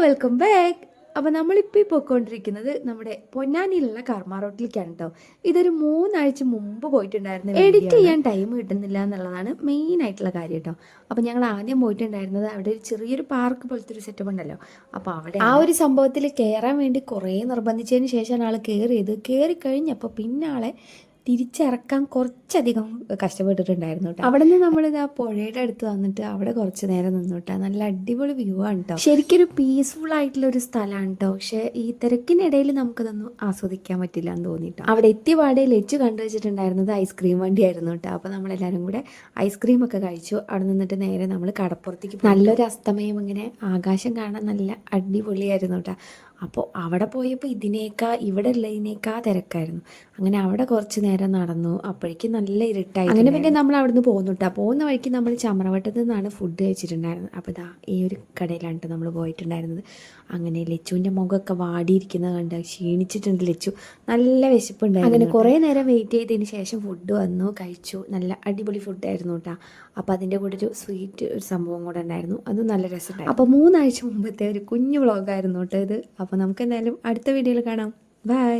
Welcome back. അപ്പോൾ നമ്മളിപ്പോൾ പോയിക്കൊണ്ടിരിക്കുന്നത് നമ്മുടെ പൊന്നാനിയിലുള്ള കർമ്മ റോട്ടിലേക്കാണ് കേട്ടോ. ഇതൊരു 3 ആഴ്ച മുമ്പ് പോയിട്ടുണ്ടായിരുന്നു. എഡിറ്റ് ചെയ്യാൻ ടൈം കിട്ടുന്നില്ല എന്നുള്ളതാണ് മെയിൻ ആയിട്ടുള്ള കാര്യം കേട്ടോ. അപ്പോൾ ഞങ്ങൾ ആദ്യം പോയിട്ടുണ്ടായിരുന്നത് അവിടെ ഒരു ചെറിയൊരു പാർക്ക് പോലത്തെ ഒരു സെറ്റപ്പ് ഉണ്ടല്ലോ. അപ്പോൾ അവിടെ ആ ഒരു സംഭവത്തിൽ കയറാൻ വേണ്ടി കുറേ നിർബന്ധിച്ചതിന് ശേഷമാണ് ആൾ കയറിയത്. കയറി കഴിഞ്ഞപ്പോൾ പിന്നെ ആളെ തിരിച്ചിറക്കാൻ കുറച്ചധികം കഷ്ടപ്പെട്ടിട്ടുണ്ടായിരുന്നു കേട്ടോ. അവിടെ നിന്ന് നമ്മളിത് ആ പുഴയുടെ അടുത്ത് വന്നിട്ട് അവിടെ കുറച്ച് നേരം നിന്നു കേട്ടോ. നല്ല അടിപൊളി വ്യൂ ആണ് കേട്ടോ. ശരിക്കൊരു പീസ്ഫുൾ ആയിട്ടുള്ള ഒരു സ്ഥലമാണ് കേട്ടോ. പക്ഷേ ഈ തിരക്കിനിടയിൽ നമുക്കതൊന്നും ആസ്വദിക്കാൻ പറ്റില്ല എന്ന് തോന്നിട്ടോ. അവിടെ എത്തിയപാടെ ലച്ചു കണ്ടു വെച്ചിട്ടുണ്ടായിരുന്നത് ഐസ്ക്രീം വണ്ടിയായിരുന്നു കേട്ടോ. അപ്പോൾ നമ്മളെല്ലാവരും കൂടെ ഐസ്ക്രീം ഒക്കെ കഴിച്ചു. അവിടെ നിന്നിട്ട് നേരെ നമ്മൾ കടപ്പുറത്തേക്ക് നല്ലൊരു അസ്തമയം, ഇങ്ങനെ ആകാശം കാണാൻ നല്ല അടിപൊളിയായിരുന്നു കേട്ടോ. അപ്പോൾ അവിടെ പോയപ്പോൾ ഇവിടെ ഉള്ളതിനേക്കാൾ തിരക്കായിരുന്നു. അങ്ങനെ അവിടെ കുറച്ച് നേരം നടന്നു. അപ്പോഴേക്കും നല്ല ഇരുട്ടായി. അങ്ങനെ പിന്നെ നമ്മൾ അവിടെ നിന്ന് പോന്നു കേട്ടോ. പോകുന്ന വഴിക്ക് നമ്മൾ ചമ്രവട്ടത്തു നിന്നാണ് ഫുഡ് കഴിച്ചിട്ടുണ്ടായിരുന്നത്. അപ്പോൾ ഇതാ ഈ ഒരു കടയിലാണ് നമ്മൾ പോയിട്ടുണ്ടായിരുന്നത്. അങ്ങനെ ലച്ചുവിൻ്റെ മുഖമൊക്കെ വാടിയിരിക്കുന്നത് കണ്ട് ക്ഷീണിച്ചിട്ടുണ്ട് ലച്ചു. നല്ല വിശപ്പുണ്ടായിരുന്നു. അങ്ങനെ കുറേ നേരം വെയിറ്റ് ചെയ്തതിന് ശേഷം ഫുഡ് വന്നു, കഴിച്ചു. നല്ല അടിപൊളി ഫുഡായിരുന്നു കേട്ടോ. അപ്പോൾ അതിൻ്റെ കൂടെ ഒരു സ്വീറ്റ് ഒരു സംഭവം കൂടെ ഉണ്ടായിരുന്നു. അതും നല്ല രസമുണ്ടായിരുന്നു. അപ്പോൾ 3 ആഴ്ച മുമ്പത്തെ ഒരു കുഞ്ഞു വ്ളോഗായിരുന്നു കേട്ടോ ഇത്. അപ്പോൾ നമുക്ക് എന്തായാലും അടുത്ത വീഡിയോയിൽ കാണാം. ബൈ.